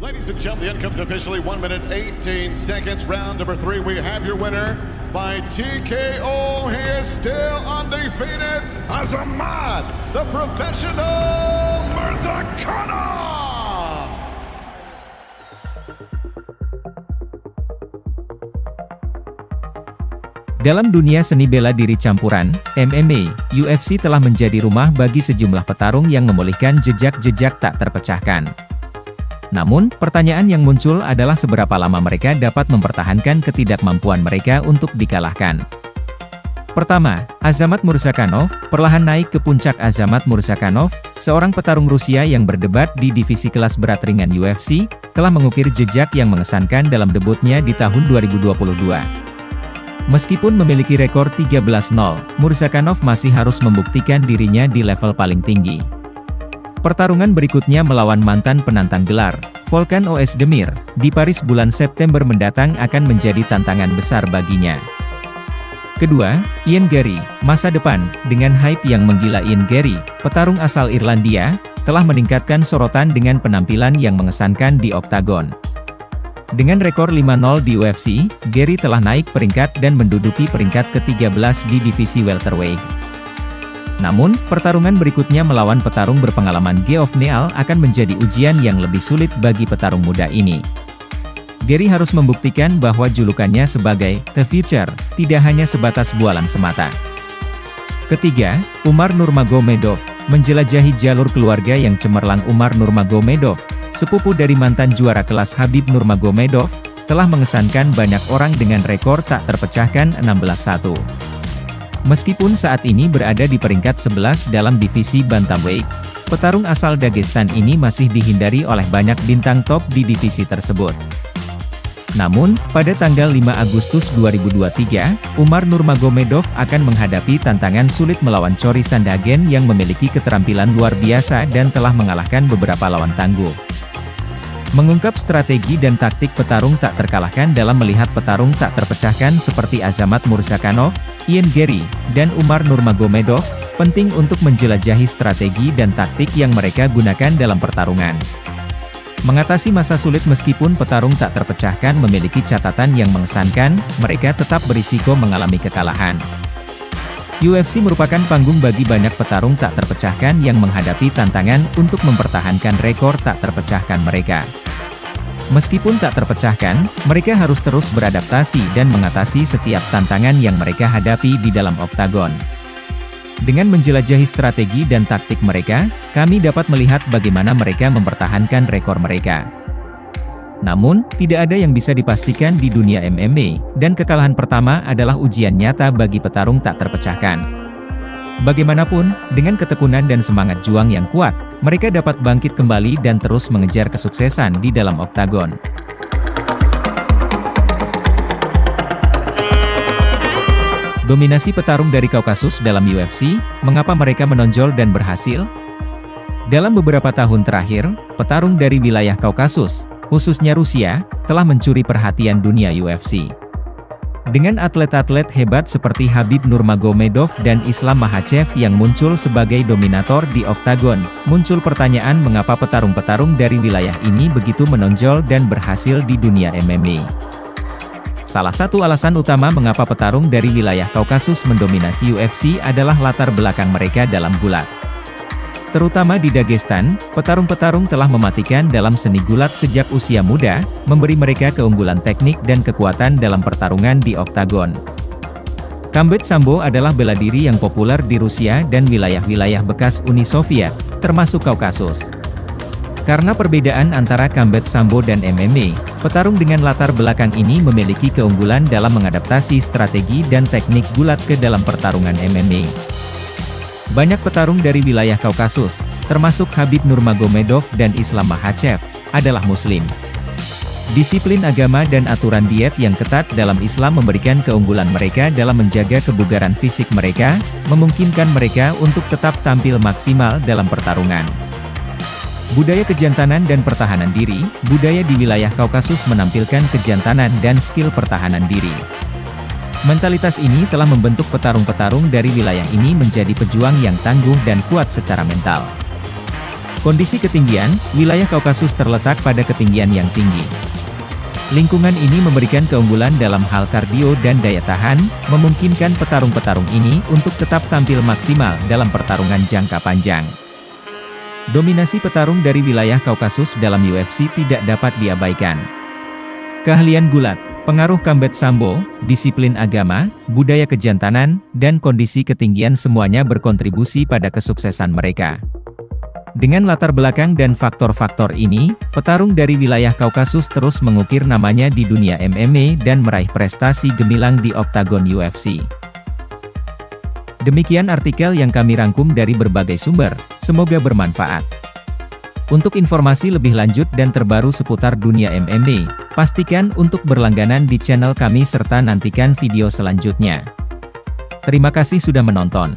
Ladies and gentlemen, the end comes officially 1 minute 18 seconds. Round number 3, we have your winner by TKO. He is still undefeated, Azamat, the professional Murzakanov. Dalam dunia seni bela diri campuran, MMA, UFC telah menjadi rumah bagi sejumlah petarung yang memulihkan jejak-jejak tak terpecahkan. Namun, pertanyaan yang muncul adalah seberapa lama mereka dapat mempertahankan ketidakmampuan mereka untuk dikalahkan. Pertama, Azamat Murzakanov, perlahan naik ke puncak. Azamat Murzakanov, seorang petarung Rusia yang berdebat di divisi kelas berat ringan UFC, telah mengukir jejak yang mengesankan dalam debutnya di tahun 2022. Meskipun memiliki rekor 13-0, Murzakanov masih harus membuktikan dirinya di level paling tinggi. Pertarungan berikutnya melawan mantan penantang gelar, Volkan Oezdemir, di Paris bulan September mendatang akan menjadi tantangan besar baginya. Kedua, Ian Garry, masa depan. Dengan hype yang menggila, Ian Garry, petarung asal Irlandia, telah meningkatkan sorotan dengan penampilan yang mengesankan di oktagon. Dengan rekor 5-0 di UFC, Garry telah naik peringkat dan menduduki peringkat ke-13 di divisi welterweight. Namun, pertarungan berikutnya melawan petarung berpengalaman Geoff Neal akan menjadi ujian yang lebih sulit bagi petarung muda ini. Garry harus membuktikan bahwa julukannya sebagai The Future tidak hanya sebatas bualan semata. Ketiga, Umar Nurmagomedov, menjelajahi jalur keluarga yang cemerlang. Umar Nurmagomedov, sepupu dari mantan juara kelas Khabib Nurmagomedov, telah mengesankan banyak orang dengan rekor tak terpecahkan 16-1. Meskipun saat ini berada di peringkat 11 dalam divisi bantamweight, petarung asal Dagestan ini masih dihindari oleh banyak bintang top di divisi tersebut. Namun, pada tanggal 5 Agustus 2023, Umar Nurmagomedov akan menghadapi tantangan sulit melawan Cory Sandhagen yang memiliki keterampilan luar biasa dan telah mengalahkan beberapa lawan tangguh. Mengungkap strategi dan taktik petarung tak terkalahkan dalam melihat petarung tak terpecahkan seperti Azamat Murzakanov, Ian Garry, dan Umar Nurmagomedov, penting untuk menjelajahi strategi dan taktik yang mereka gunakan dalam pertarungan. Mengatasi masa sulit. Meskipun petarung tak terpecahkan memiliki catatan yang mengesankan, mereka tetap berisiko mengalami kekalahan. UFC merupakan panggung bagi banyak petarung tak terpecahkan yang menghadapi tantangan untuk mempertahankan rekor tak terpecahkan mereka. Meskipun tak terpecahkan, mereka harus terus beradaptasi dan mengatasi setiap tantangan yang mereka hadapi di dalam oktagon. Dengan menjelajahi strategi dan taktik mereka, kami dapat melihat bagaimana mereka mempertahankan rekor mereka. Namun, tidak ada yang bisa dipastikan di dunia MMA, dan kekalahan pertama adalah ujian nyata bagi petarung tak terpecahkan. Bagaimanapun, dengan ketekunan dan semangat juang yang kuat, mereka dapat bangkit kembali dan terus mengejar kesuksesan di dalam oktagon. Dominasi petarung dari Kaukasus dalam UFC, mengapa mereka menonjol dan berhasil? Dalam beberapa tahun terakhir, petarung dari wilayah Kaukasus, khususnya Rusia, telah mencuri perhatian dunia UFC. Dengan atlet-atlet hebat seperti Khabib Nurmagomedov dan Islam Makhachev yang muncul sebagai dominator di oktagon, muncul pertanyaan mengapa petarung-petarung dari wilayah ini begitu menonjol dan berhasil di dunia MMA. Salah satu alasan utama mengapa petarung dari wilayah Kaukasus mendominasi UFC adalah latar belakang mereka dalam gulat. Terutama di Dagestan, petarung-petarung telah mematikan dalam seni gulat sejak usia muda, memberi mereka keunggulan teknik dan kekuatan dalam pertarungan di oktagon. Combat Sambo adalah bela diri yang populer di Rusia dan wilayah-wilayah bekas Uni Soviet, termasuk Kaukasus. Karena perbedaan antara Combat Sambo dan MMA, petarung dengan latar belakang ini memiliki keunggulan dalam mengadaptasi strategi dan teknik gulat ke dalam pertarungan MMA. Banyak petarung dari wilayah Kaukasus, termasuk Khabib Nurmagomedov dan Islam Makhachev, adalah Muslim. Disiplin agama dan aturan diet yang ketat dalam Islam memberikan keunggulan mereka dalam menjaga kebugaran fisik mereka, memungkinkan mereka untuk tetap tampil maksimal dalam pertarungan. Budaya kejantanan dan pertahanan diri, budaya di wilayah Kaukasus menampilkan kejantanan dan skill pertahanan diri. Mentalitas ini telah membentuk petarung-petarung dari wilayah ini menjadi pejuang yang tangguh dan kuat secara mental. Kondisi ketinggian, wilayah Kaukasus terletak pada ketinggian yang tinggi. Lingkungan ini memberikan keunggulan dalam hal kardio dan daya tahan, memungkinkan petarung-petarung ini untuk tetap tampil maksimal dalam pertarungan jangka panjang. Dominasi petarung dari wilayah Kaukasus dalam UFC tidak dapat diabaikan. Keahlian gulat, pengaruh combat sambo, disiplin agama, budaya kejantanan, dan kondisi ketinggian semuanya berkontribusi pada kesuksesan mereka. Dengan latar belakang dan faktor-faktor ini, petarung dari wilayah Kaukasus terus mengukir namanya di dunia MMA dan meraih prestasi gemilang di oktagon UFC. Demikian artikel yang kami rangkum dari berbagai sumber, semoga bermanfaat. Untuk informasi lebih lanjut dan terbaru seputar dunia MMA, pastikan untuk berlangganan di channel kami serta nantikan video selanjutnya. Terima kasih sudah menonton.